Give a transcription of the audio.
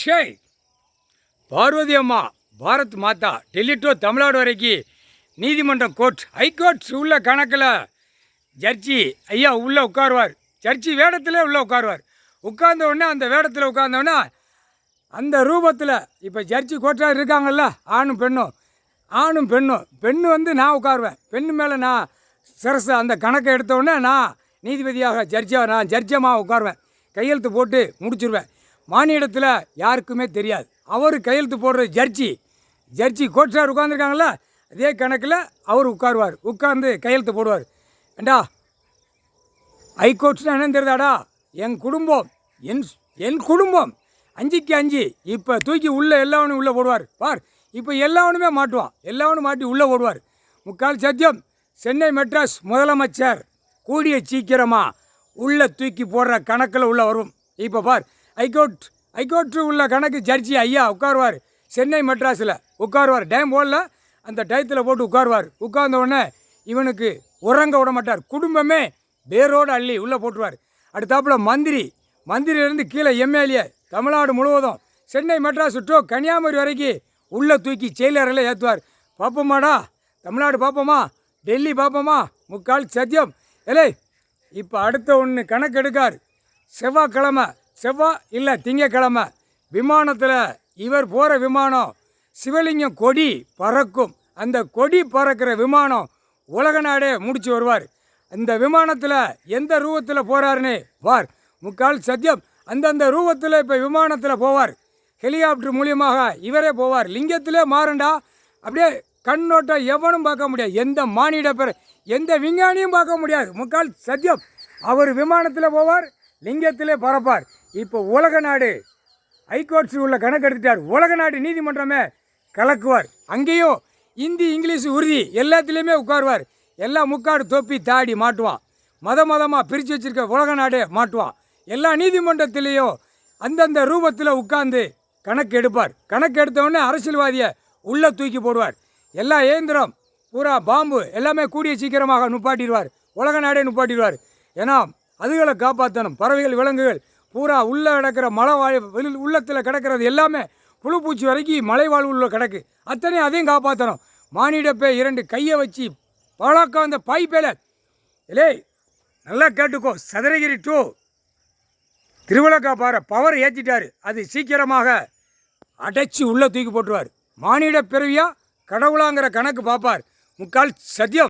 ஷேய் பார்வதி அம்மா பாரத் மாதா டெல்லி டு தமிழ்நாடு வரைக்கும் நீதிமன்றம் கோர்ட் ஹைகோர்ட் உள்ள கணக்கில் ஜட்ஜி ஐயா உள்ளே உட்காருவார். ஜட்ஜி வேடத்தில் உள்ளே உட்காருவார். உட்கார்ந்த உடனே அந்த வேடத்தில் உட்கார்ந்தோடனே அந்த ரூபத்தில் இப்போ ஜட்ஜி கோர்ட்டாக இருக்காங்கல்ல, ஆணும் பெண்ணும் பெண்ணு வந்து நான் உட்காருவேன். பெண்ணு மேலே நான் சிரசு அந்த கணக்கை எடுத்தோடனே நான் நீதிபதியாக நான் ஜட்ஜமாக உட்காருவேன். கையெழுத்து போட்டு முடிச்சுருவேன். மாநிலத்தில் யாருக்குமே தெரியாது. அவர் கையெழுத்து போடுற ஜட்ஜி கோர்ட்டார் உட்காந்துருக்காங்கள, அதே கணக்கில் அவர் உட்காருவார். உட்கார்ந்து கையெழுத்து போடுவார். ஏண்டா ஹைகோர்ட்ஸ்னா என்னன்னு தெரியுதாடா? என் குடும்பம் 5க்கு 5 இப்போ தூக்கி உள்ளே எல்லாவனும் உள்ளே போடுவார். பார், இப்போ எல்லாவனுமே மாட்டுவான். எல்லாவனும் மாட்டி உள்ளே போடுவார். முக்கால் சத்தியம் சென்னை மெட்ராஸ் முதலமைச்சர் கூடிய சீக்கிரமாக உள்ளே தூக்கி போடுற கணக்கில் உள்ளே வரும். இப்போ பார், ஹைகோர்ட்டு உள்ள கணக்கு ஜட்ஜி ஐயா உட்காருவார். சென்னை மெட்ராஸில் உட்காருவார். டைம் போடல, அந்த டயத்தில் போட்டு உட்காருவார். உட்கார்ந்த உடனே இவனுக்கு உறங்க விட மாட்டார். குடும்பமே பேரோடு அள்ளி உள்ளே போட்டுருவார். அடுத்தாப்புல மந்திரியிலேருந்து கீழே எம்எல்ஏ தமிழ்நாடு முழுவதும் சென்னை மெட்ராஸ் டு கன்னியாகுமரி வரைக்கும் உள்ளே தூக்கி செயலறையில் ஏற்றுவார். பார்ப்போமாடா தமிழ்நாடு, பார்ப்போமா டெல்லி, பார்ப்போமா முக்கால் சத்தியம். இப்போ அடுத்த ஒன்று கணக்கு எடுக்கார். செவ்வாய் இல்லை திங்கக்கிழமை விமானத்தில் இவர் போகிற விமானம் சிவலிங்கம் கொடி பறக்கும். அந்த கொடி பறக்கிற விமானம் உலக நாடே முடிச்சு வருவார். அந்த விமானத்தில் எந்த ரூபத்தில் போகிறாருன்னு வார் முக்கால் சத்தியம். அந்தந்த ரூபத்தில் இப்போ விமானத்தில் போவார். ஹெலிகாப்டர் மூலியமாக இவரே போவார். லிங்கத்திலே மாறுண்டா, அப்படியே கண்ணோட்டம் எவனும் பார்க்க முடியாது. எந்த மானிட எந்த விஞ்ஞானியும் பார்க்க முடியாது. முக்கால் சத்தியம். அவர் விமானத்தில் போவார், லிங்கத்திலே பறப்பார். இப்போ உலக நாடு ஹைகோர்ட்ஸு உள்ள கணக்கு எடுத்துட்டார். உலக நாடு நீதிமன்றமே கலக்குவார். அங்கேயும் ஹிந்தி இங்கிலீஷ் உறுதி எல்லாத்துலேயுமே உட்காருவார். எல்லாம் முக்காடு தொப்பி தாடி மாட்டுவான். மதமாக பிரித்து வச்சுருக்க உலக நாடே மாட்டுவான். எல்லா நீதிமன்றத்திலேயும் அந்தந்த ரூபத்தில் உட்கார்ந்து கணக்கு எடுப்பார். கணக்கு எடுத்தவொடனே அரசியல்வாதியை உள்ளே தூக்கி போடுவார். எல்லா இயந்திரம் பூரா பாம்பு எல்லாமே கூடிய சீக்கிரமாக நுப்பாட்டிடுவார். உலக நாடே நுப்பாட்டிடுவார். ஏன்னா அதுகளை காப்பாற்றணும். பறவைகள் விலங்குகள் பூரா உள்ளே கிடக்கிற உள்ளத்தில் கிடக்கிறது எல்லாமே புழு பூச்சி வரைக்கும் மலைவாழ்வு உள்ள கிடக்கு. அத்தனையும் அதையும் காப்பாற்றணும். மானிடப்பே 2 கையை வச்சு பழக்கம் அந்த பைப்பேல நல்லா கேட்டுக்கோ. சதுரகிரி டு திருவிழக்காப்பாறை பவர் ஏற்றிட்டார். அது சீக்கிரமாக அடைச்சி உள்ளே தூக்கி போட்டுருவார். மானிட பிறவியா கடவுளாங்கிற கணக்கு பார்ப்பார். முக்கால் சத்தியம்.